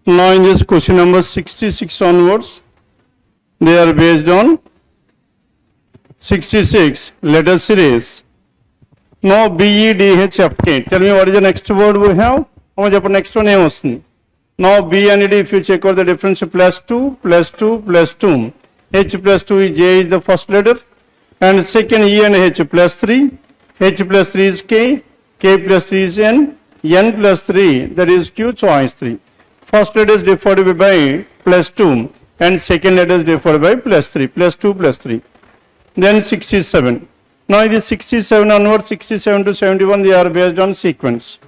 Now in this question number 66 onwards, they are based on 66 letter series. Now B, E, D, H, F, K. Tell me what is the next word we have? How much next one is? Now B and D, if you check out the difference, plus 2, plus 2, plus 2. H plus 2 is J is the first letter. And second E and H plus 3. H plus 3 is K. K plus 3 is N. N plus 3, that is Q, choice 3. First letter is differed by plus 2. And second letter is differed by plus 3. Plus 2 plus 3. Then 67. Now it is 67 onward, 67 to 71, they are based on sequence.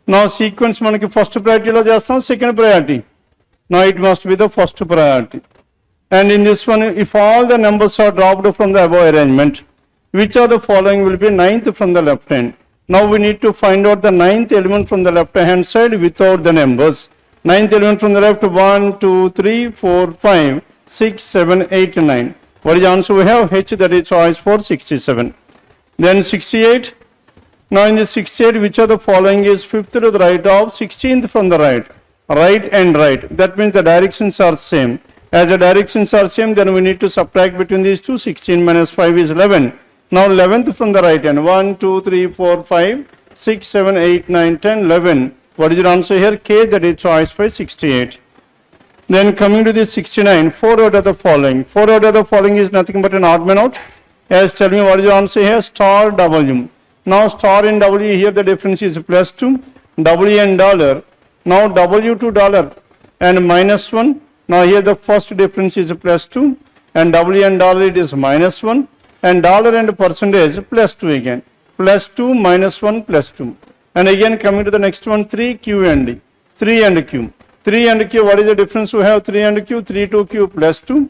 Now sequence manaki first priority lo chestam, second priority. Now it must be the first priority. And in this one, if all the numbers are dropped from the above arrangement, which of the following will be ninth from the left hand? Now we need to find out the ninth element from the left hand side without the numbers. Ninth element from the left, 1, 2, 3, 4, 5, 6, 7, 8, 9. What is the answer we have? H, that is choice for 67. Then 68. Now in the 68, which of the following is fifth to the right of 16th from the right? Right and right. That means the directions are same. As the directions are same, then we need to subtract between these two. 16 minus 5 is 11. Now 11th from the right hand. 1, 2, 3, 4, 5, 6, 7, 8, 9, 10, 11. What is your answer here? K, that is choice for 68. Then coming to this 69, 4 out of the following. 4 out of the following is nothing but an odd man out. Yes, tell me what is your answer here? Star W. Now star and W, here the difference is plus 2. W and dollar. Now W to dollar and minus 1. Now here the first difference is plus 2. And W and dollar it is minus 1. And dollar and percentage plus 2 again. Plus 2 minus 1 plus 2. And again coming to the next one, 3 Q and D. 3 and Q. 3 and Q, what is the difference we have? 3 and Q, 3 to Q plus 2.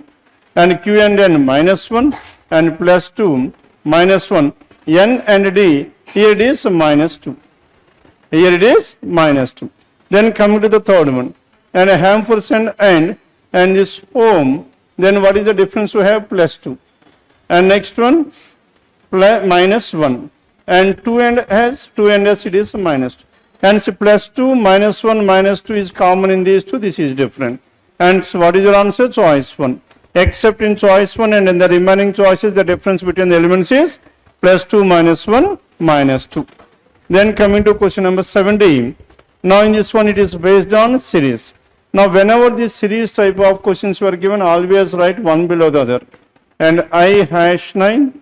And Q and N minus 1. And plus 2 minus 1. N and D, here it is minus 2. Here it is minus 2. Then coming to the third one. And a ampersand and this ohm. Then what is the difference we have? Plus 2. And next one, minus 1. And 2 and S, it is minus 2. And so plus 2, minus 1, minus 2 is common in these two. This is different. And so what is your answer? Choice 1. Except in choice 1 and in the remaining choices, the difference between the elements is plus 2, minus 1, minus 2. Then coming to question number 17. Now in this one, it is based on series. Now whenever this series type of questions were given, always write one below the other. And I hash 9,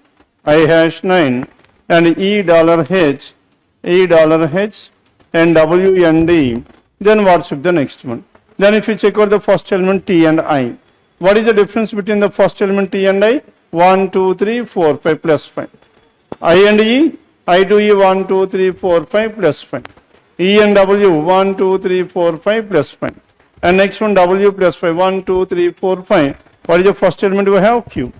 and E dollar H, and W and D. Then what should be the next one? Then if you check out the first element T and I. What is the difference between the first element T and I? 1, 2, 3, 4, 5 plus 5. I and E, I to E 1, 2, 3, 4, 5 plus 5. E and W 1, 2, 3, 4, 5 plus 5. And next one W plus 5, 1, 2, 3, 4, 5. What is the first element we have? Q.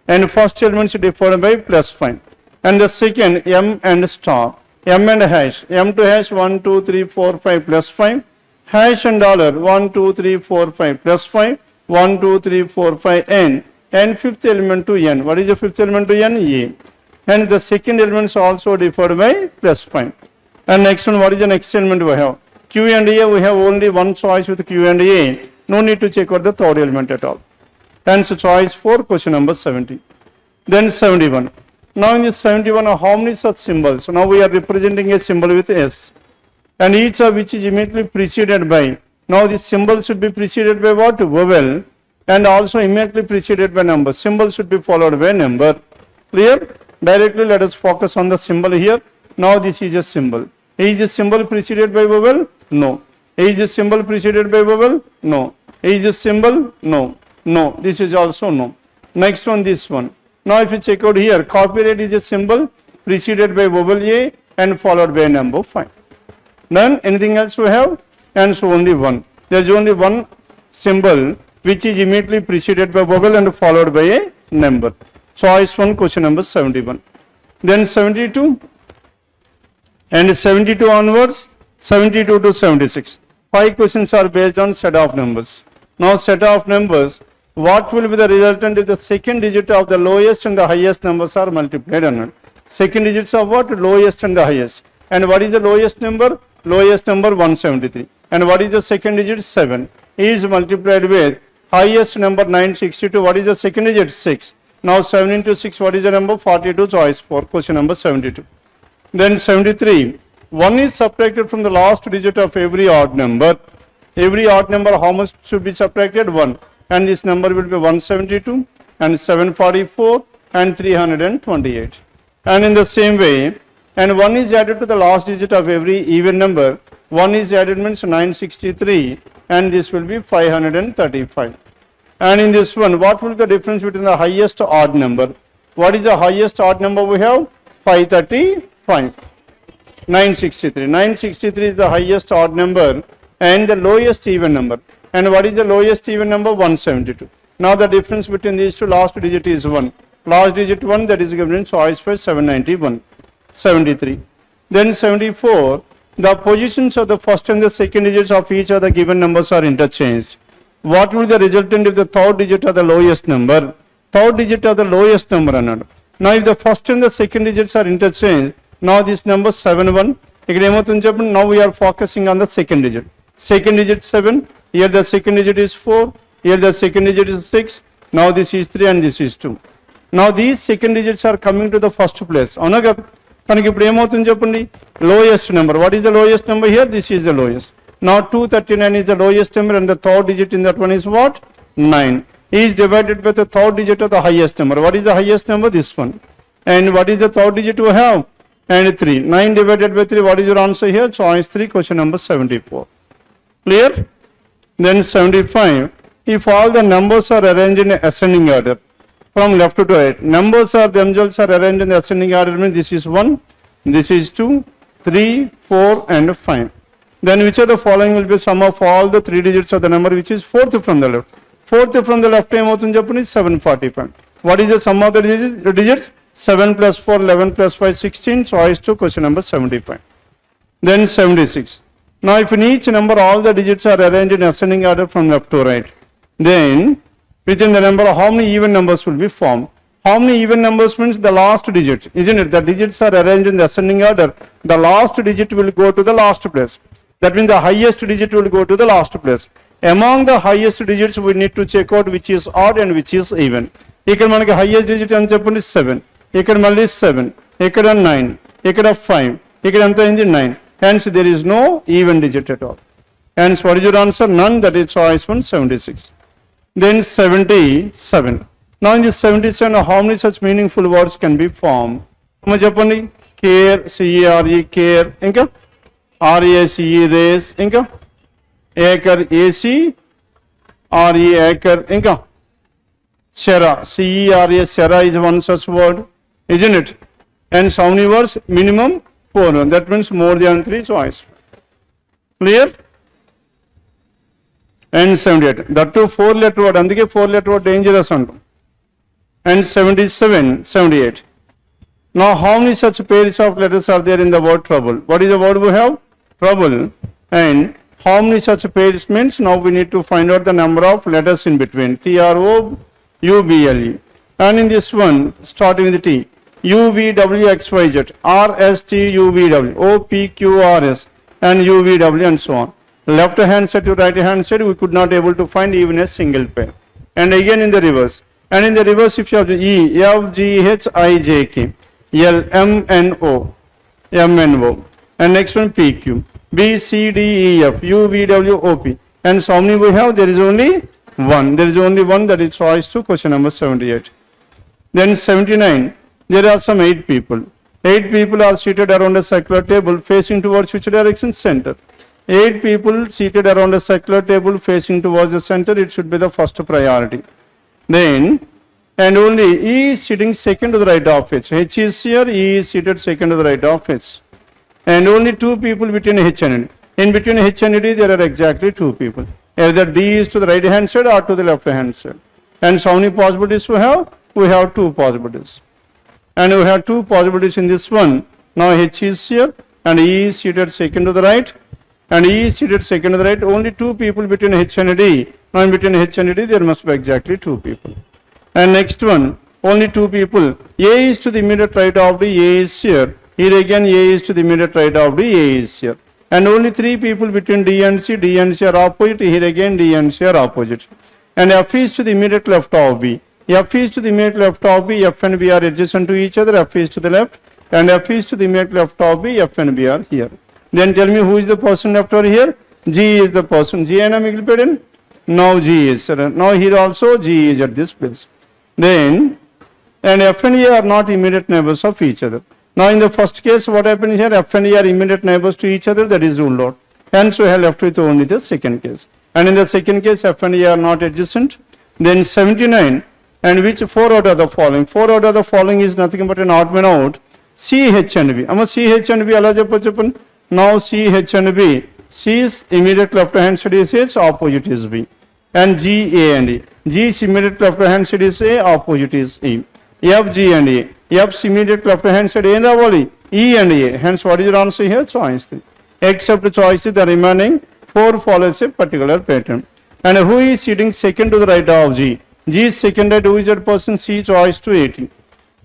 And first element is defined by plus 5. And the second M and star. M and hash. M to hash 1, 2, 3, 4, 5 plus 5. Hash and dollar 1, 2, 3, 4, 5 plus 5. 1, 2, 3, 4, 5 N. And fifth element to N. What is the fifth element to N? A. And the second element is also defined by plus 5. And next one, what is the next element we have? Q and A, we have only one choice with Q and A. No need to check out the third element at all. Hence choice for question number 70. Then 71. Now in this 71, how many such symbols? So now we are representing a symbol with S. And each of which is immediately preceded by. Now this symbol should be preceded by what? Vowel. And also immediately preceded by number. Symbol should be followed by number. Clear? Directly let us focus on the symbol here. Now this is a symbol. Is this symbol preceded by vowel? No. Is this symbol preceded by vowel? No. Is this symbol? No. No. This is also no. Next one, this one. Now if you check out here, copyright is a symbol preceded by vowel A and followed by number 5. Then anything else we have? And so only one. There is only one symbol which is immediately preceded by vowel and followed by a number. Choice 1, question number 71. Then 72 and 72 onwards, 72 to 76. 5 questions are based on set of numbers. Now set of numbers, what will be the resultant if the second digit of the lowest and the highest numbers are multiplied on it? Second digits of what? Lowest and the highest. And what is the lowest number? Lowest number 173. And what is the second digit? 7. Is multiplied with highest number 962. What is the second digit? 6. Now 7 into 6, what is the number? 42. Choice 4. Question number 72. Then 73. 1 is subtracted from the last digit of every odd number. Every odd number, how much should be subtracted? 1. And this number will be 172 and 744 and 328. And in the same way, and 1 is added to the last digit of every even number. 1 is added means 963 and this will be 535. And in this one, what will be the difference between the highest odd number? What is the highest odd number we have? 535. 963. 963 is the highest odd number and the lowest even number. And what is the lowest even number? 172. Now the difference between these two last digit is 1. Last digit 1, that is given in choice for 791. 73. Then 74. The positions of the first and the second digits of each of the given numbers are interchanged. What will be the resultant if the third digit of the lowest number? Third digit of the lowest number another. Now if the first and the second digits are interchanged, now this number 71. Now we are focusing on the second digit. Second digit 7. Here the second digit is 4. Here the second digit is 6. Now this is 3 and this is 2. Now these second digits are coming to the first place. Lowest number. What is the lowest number here? This is the lowest. Now 239 is the lowest number and the third digit in that one is what? 9. Is divided by the third digit of the highest number. What is the highest number? This one. And what is the third digit we have? And 3. 9 divided by 3. What is your answer here? Choice 3. Question number 74. Clear? Then 75. If all the numbers are arranged in ascending order from left to right, numbers are themselves are arranged in the ascending order, means this is 1, this is 2, 3, 4 and 5. Then which of the following will be sum of all the 3 digits of the number which is fourth from the left? Fourth from the left is 745. What is the sum of the digits? 7 plus 4, 11 plus 5, 16. Choice 2, question number 75. Then 76. Now if in each number all the digits are arranged in ascending order from left to right, then within the number how many even numbers will be formed? How many even numbers means the last digit, isn't it? The digits are arranged in the ascending order. The last digit will go to the last place. That means the highest digit will go to the last place. Among the highest digits we need to check out which is odd and which is even. Here manaki highest digit is 7. Here malli 7. Here 9. Here 5. Here anta 9. Hence there is no even digit at all. Hence what is your answer? None. That is choice 176. Then 77. Now in this 77, how many such meaningful words can be formed? Care, C-E-R-E, care, inka? R-A-C-E, race, inka? Acre, A-C-R-E, acre, inka? Shera, C-E-R-A, Shera is one such word, isn't it? And how many words? Minimum 4. That means more than 3 choice. Clear? And 78. That too 4 letter word. Andike 4 letter word dangerous antam. And 77, 78. Now how many such pairs of letters are there in the word trouble? What is the word we have? Trouble. And how many such pairs means? Now we need to find out the number of letters in between. T-R-O-U-B-L-E. And in this one, starting with the T. U-V-W-X-Y-Z. R-S-T-U-V-W. O-P-Q-R-S. And U-V-W and so on. Left hand side to right hand side, we could not able to find even a single pair. And again in the reverse. And in the reverse, if you have E, F, G, H, I, J, K, L, M, N, O, M, N, O. And next one, P, Q, B, C, D, E, F, U, V, W, O, P. And so how many we have? There is only one. There is only one, that is choice 2, question number 78. Then 79, there are some 8 people. 8 people are seated around a circular table facing towards which direction? Center. 8 people seated around a circular table facing towards the center, it should be the first priority. Then, and only E is sitting second to the right of H. H is here, E is seated second to the right of H. And only 2 people between H and D. In between H and D, there are exactly 2 people. Either D is to the right hand side or to the left hand side. And so how many possibilities we have? We have 2 possibilities. And we have 2 possibilities in this one. Now H is here and E is seated second to the right. And E is seated second to the right. Only 2 people between H and D. Now in between H and D, there must be exactly 2 people. And next one, only 2 people. A is to the immediate right of D, A is here. Here again, A is to the immediate right of D, A is here. And only 3 people between D and C. D and C are opposite. Here again D and C are opposite. And F is to the immediate left of B. F is to the immediate left of B. F and B are adjacent to each other. F is to the left. And F is to the immediate left of B. F and B are here. Then tell me who is the person left over here? G is the person. G and M. Now G is. Now here also G is at this place. Then, and F and E are not immediate neighbors of each other. Now in the first case, what happens here? F and E are immediate neighbors to each other. That is ruled out. Hence we have left with only the second case. And in the second case, F and E are not adjacent. Then 79. And which 4 out of the following? 4 out of the following is nothing but an odd man out. C, H and B. C, H and B. Now C, H and B. C's immediate left hand side is H, opposite is B. And G, A and E. G's immediate left hand side is A, opposite is E. F, G and A. F's immediate left hand side E and A. Hence, what is your answer here? Choice 3. Except choice, the remaining 4 follows a particular pattern. And who is sitting second to the right of G? G is second right, who is that person? C, choice to 80.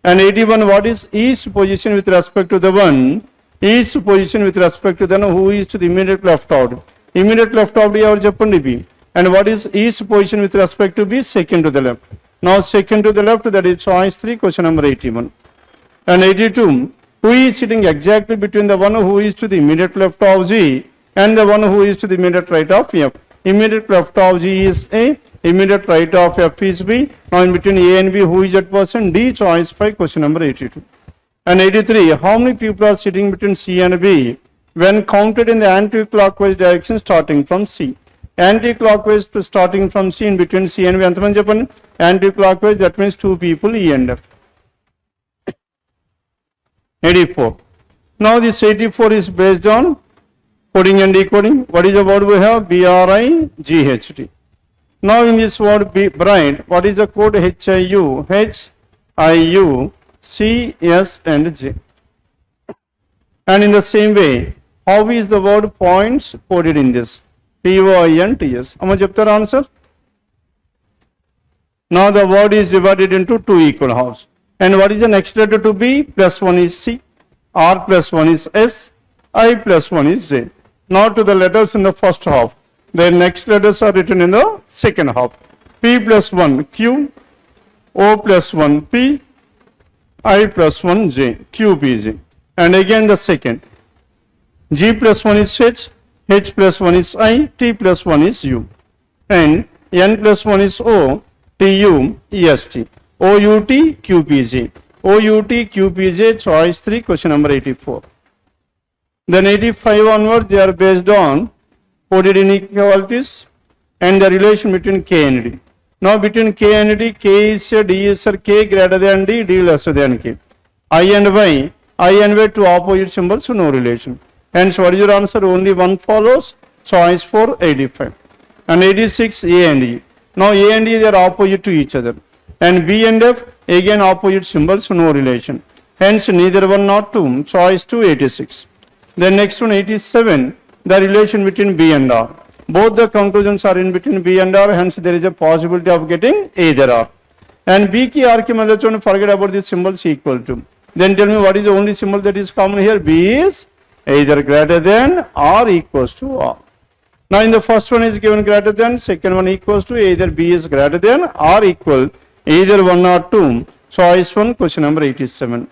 And 81, what is E's position with respect to the one? E's position with respect to the one who is to the immediate left out. Immediate left out our Japan B. And what is E's position with respect to B? Second to the left. Now second to the left, that is choice 3, question number 81. And 82, who is sitting exactly between the one who is to the immediate left of G and the one who is to the immediate right of F. Immediate left of G is A, immediate right of F is B. Now in between A and B, who is that person? D, choice 5, question number 82. And 83, how many people are sitting between C and B when counted in the anti-clockwise direction starting from C? Anti-clockwise starting from C in between C and B. Anti-clockwise, that means 2 people, E and F. 84. Now this 84 is based on coding and decoding. What is the word we have? BRIGHT. Now in this word bright, what is the code? HIU, HIU, C, S and J. And in the same way, how is the word points coded in this? POINTS. How much of the answer? Now the word is divided into 2 equal halves. And what is the next letter to be? Plus 1 is C, R plus 1 is S, I plus 1 is J. Now to the letters in the first half. The next letters are written in the second half. P plus 1 Q, O plus 1 P, I plus 1 J, Q P J. And again the second. G plus 1 is H plus 1 is I, T plus 1 is U. And N plus 1 is O, T U, E S T. O U T, Q P J. O U T, Q P J, choice 3, question number 84. Then 85 onwards, they are based on coded inequalities and the relation between K and D. Now between K and D, K is a, D is a, K greater than D, D lesser than K. I and Y two opposite symbols, so no relation. Hence, what is your answer? Only one follows, choice 4, 85. And 86, A and E. Now A and E, they are opposite to each other. And B and F, again opposite symbols, so no relation. Hence, neither one nor 2, choice 2, 86. Then next one, 87, the relation between B and R. Both the conclusions are in between B and R, hence there is a possibility of getting either R. And B ki R ki madhya forget about this symbols equal to. Then tell me what is the only symbol that is common here? B is either greater than or equals to R. Now in the first one is given greater than, second one equals to, either B is greater than or equal, either 1 or 2, choice 1, question number 87.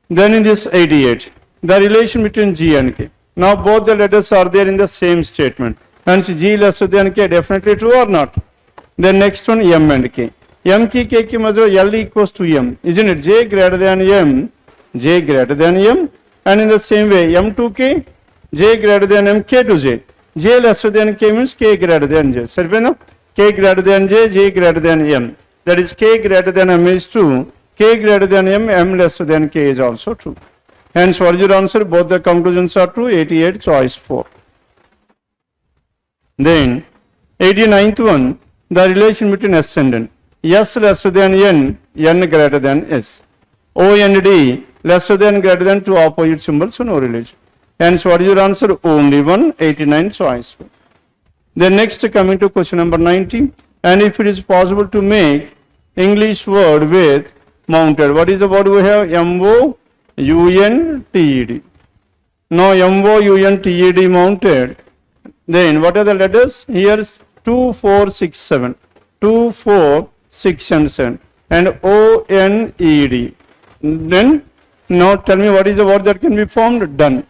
Then in this 88, the relation between G and K. Now both the letters are there in the same statement. Hence G lesser than K, definitely true or not? Then next one, M and K. M ki K ki madhya L equals to M. Isn't it? J greater than M, J greater than M. And in the same way, M to K, J greater than M, K to J. J lesser than K means K greater than J. Sarvena? K greater than J, J greater than M. That is K greater than M is true. K greater than M, M lesser than K is also true. Hence, what is your answer? Both the conclusions are true. 88, choice 4. Then, 89th one, the relation between S and N. S lesser than N, N greater than S. O and D, lesser than greater than, two opposite symbols, so no relation. Hence, what is your answer? Only one, 89, choice 4. Then next, coming to question number 90, and if it is possible to make English word with mounted. What is the word we have? MOUNTED. Now MOUNTED mounted. Then what are the letters? Here's 2, 4, 6, 7. 2, 4, 6 and 7. And ONED. Then now tell me what is the word that can be formed? Done.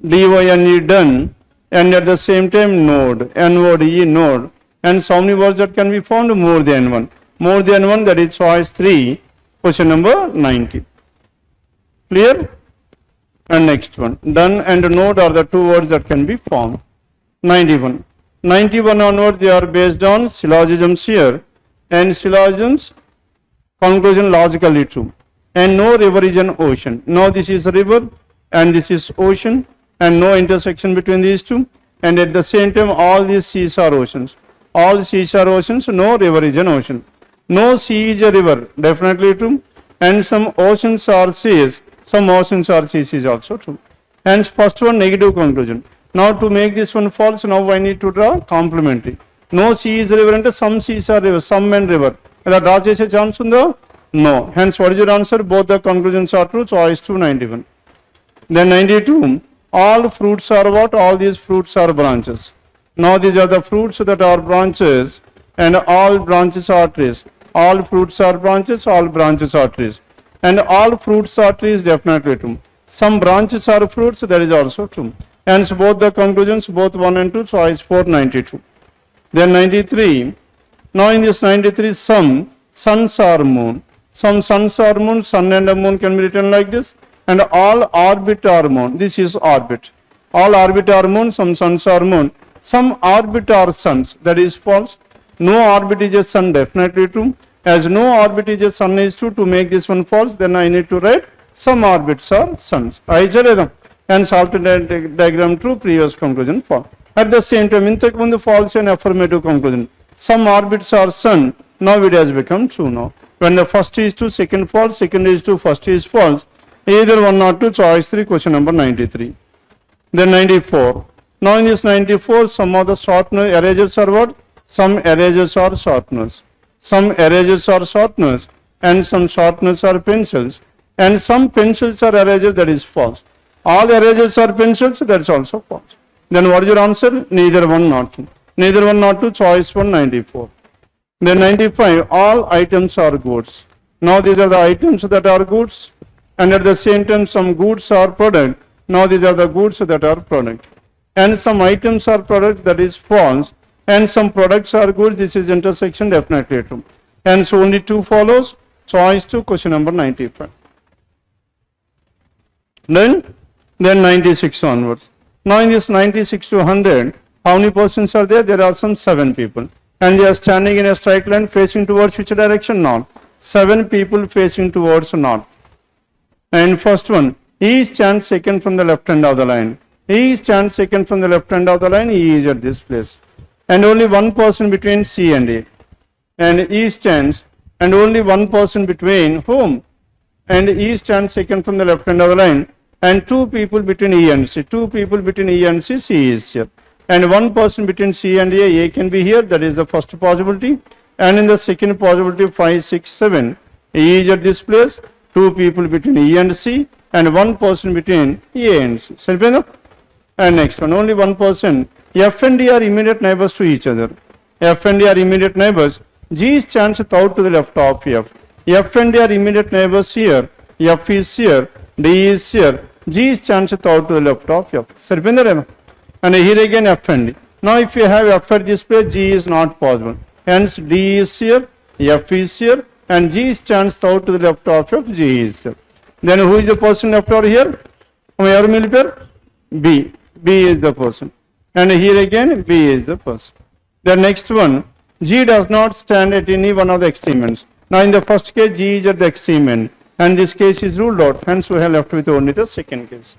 DYNE done. And at the same time node. NODE node. And so many words that can be formed? More than one. More than one, that is choice 3. Question number 90. Clear? And next one. Done and node are the two words that can be formed. 91. 91 onwards, they are based on syllogisms here. And syllogisms, conclusion logically true. And no river is an ocean. Now this is a river and this is ocean and no intersection between these two. And at the same time, all these seas are oceans. All seas are oceans, no river is an ocean. No sea is a river, definitely true. And some oceans are seas, some oceans are seas is also true. Hence, first one negative conclusion. Now to make this one false, now I need to draw complementary. No sea is a river and some seas are river, some and river. Ela draw chese chance undo? No. Hence, what is your answer? Both the conclusions are true. Choice 2, 91. Then 92. All fruits are what? All these fruits are branches. Now these are the fruits that are branches and all branches are trees. All fruits are branches, all branches are trees. And all fruits are trees, definitely true. Some branches are fruits, that is also true. Hence both the conclusions, both 1 and 2, choice 4, 92. Then 93. Now in this 93, some suns are moon. Some suns are moon, sun and a moon can be written like this. And all orbit are moon. This is orbit. All orbit are moon, some suns are moon. Some orbit are suns, that is false. No orbit is a sun, definitely true. As no orbit is a sun is true, to make this one false, then I need to write some orbits are suns. Hence alternate diagram true, previous conclusion false. At the same time, in the false and affirmative conclusion. Some orbits are sun, now it has become true now. When the first is true, second false, second is true, first is false. Either 1 or 2, choice 3, question number 93. Then 94. Now in this 94, some of the shorteners, erasers are what? Some erasers are shorteners. Some erasers are shorteners and some shorteners are pencils. And some pencils are erasers, that is false. All erasers are pencils, that is also false. Then what is your answer? Neither 1 nor 2. Neither 1 nor 2, choice 1, 94. Then 95, all items are goods. Now these are the items that are goods. And at the same time, some goods are product. Now these are the goods that are product. And some items are product, that is false. And some products are goods, this is intersection, definitely true. And so only 2 follows, choice 2, question number 95. Then 96 onwards. Now in this 96 to 100, how many persons are there? There are some 7 people. And they are standing in a straight line facing towards which direction? North. 7 people facing towards north. And first one, he stands second from the left hand of the line. He stands second from the left hand of the line, he is at this place. And only one person between C and A. And E stands, and only one person between whom? And E stands second from the left hand of the line. And 2 people between E and C. 2 people between E and C, C is here. And 1 person between C and A can be here, that is the first possibility. And in the second possibility, 5, 6, 7, E is at this place. 2 people between E and C, and 1 person between A and C. And next one, only 1 person. F and D are immediate neighbors to each other. F and D are immediate neighbors. G stands out to the left of F. F and D are immediate neighbors here. F is here. D is here. G stands out to the left of F. And here again F and D. Now if you have F at this place, G is not possible. Hence D is here, F is here, and G stands out to the left of F, G is here. Then who is the person left over here? B. B is the person. And here again B is the person. The next one, G does not stand at any one of the extremes. Now in the first case, G is at the extreme end, and this case is ruled out. Hence we have left with only the second case.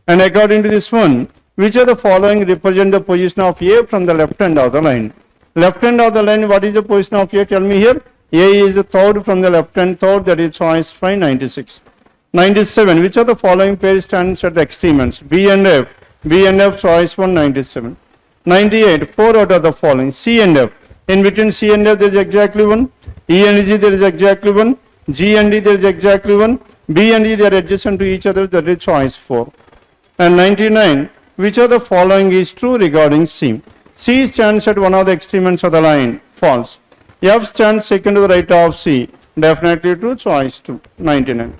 And according to this one, which of the following represent the position of A from the left hand of the line? Left hand of the line, what is the position of A? Tell me here. A is the third from the left hand, third, that is choice 5, 96. 97, which of the following pair stands at the extreme ends? B and F. B and F, choice 1, 97. 98, 4 out of the following. C and F. In between C and F, there is exactly 1. E and G, there is exactly 1. G and D, there is exactly 1. B and E, they are adjacent to each other, that is choice 4. And 99, which of the following is true regarding C? C stands at one of the extreme ends of the line, false. F stands second to the right of C, definitely true, choice 2, 99.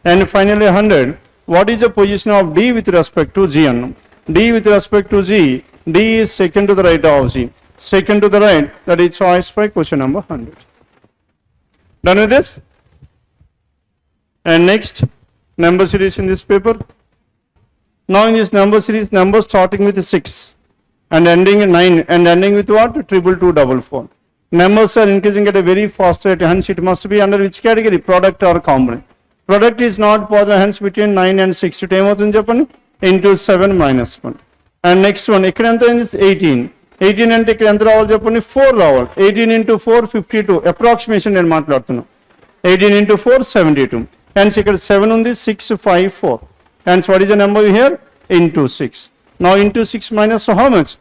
And finally 100, what is the position of D with respect to G? D with respect to G, D is second to the right of G. Second to the right, that is choice 5, question number 100. Done with this? And next, number series in this paper. Now in this number series, numbers starting with 6 and ending in 9 and ending with what? 22244. Numbers are increasing at a very fast rate, hence it must be under which category? Product or component. Product is not possible, hence between 9 and 6 into 7 minus 1. And next one, ikkada is 18. 18 ante ikkada enta ravali cheppandi 4 ravali. 18 into 4 52. Approximation nenu maatladutunna. 18 into 4 72. Hence ikkada 7 undi 6 5 4. Hence what is the number here? Into 6. Now into 6 minus how much?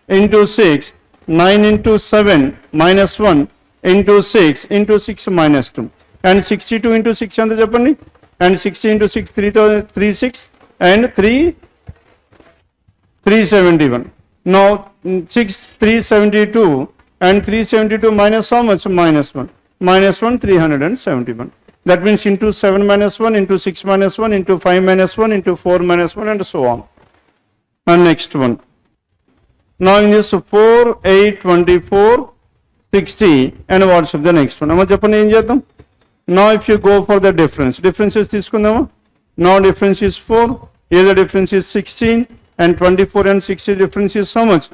Into 6. 9 into 7 minus 1 into 6 into 6 minus 2. And 62 into 6 anta cheppandi. And 60 into 6 36 and 371. Now 6 372 and 372 minus how much? Minus 1. Minus 1 371. That means into 7 minus 1 into 6 minus 1 into 5 minus 1 into 4 minus 1 and so on. And next one. Now in this 4, 8, 24, 60 and what's the next one? Now if you go for the difference, differences తీసుకుందామా? Now difference is 4, here the difference is 16 and 24 and 60 difference is how much?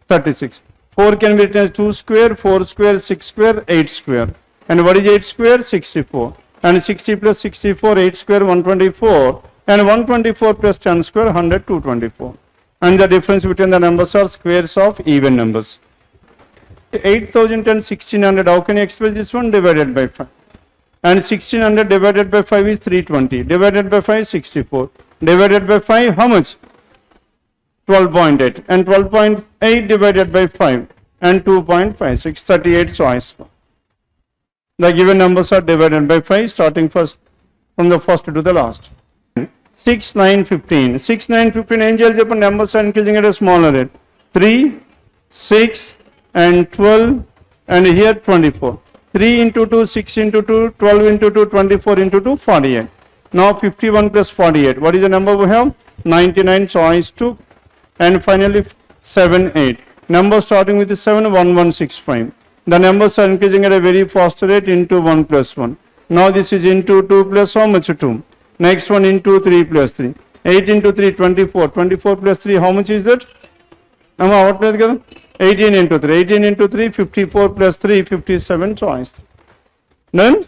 36. 4 can be written as 2 square, 4 square, 6 square, 8 square. And what is 8 square? 64. And 60 plus 64, 8 square, 124. And 124 plus 10 square, 100, 224. And the difference between the numbers are squares of even numbers. 8,000 and 1600, how can you express this one? Divided by 5. And 1600 divided by 5 is 320. Divided by 5 is 64. Divided by 5, how much? 12.8. And 12.8 divided by 5 and 2.56, 38 choice. The given numbers are divided by 5 starting first from the first to the last. 6, 9, 15. 6, 9, 15 angels upon numbers are increasing at a smaller rate. 3, 6 and 12 and here 24. 3 into 2, 6 into 2, 12 into 2, 24 into 2, 48. Now 51 plus 48. What is the number we have? 99 choice 2. And finally 7, 8. Number starting with 7, 1, 1, 6, 5. The numbers are increasing at a very fast rate into 1 plus 1. Now this is into 2 plus how much? 2. Next one into 3 plus 3. 8 into 3, 24. 24 plus 3, how much is that? 18 into 3. 18 into 3, 54 plus 3, 57 choice. Done?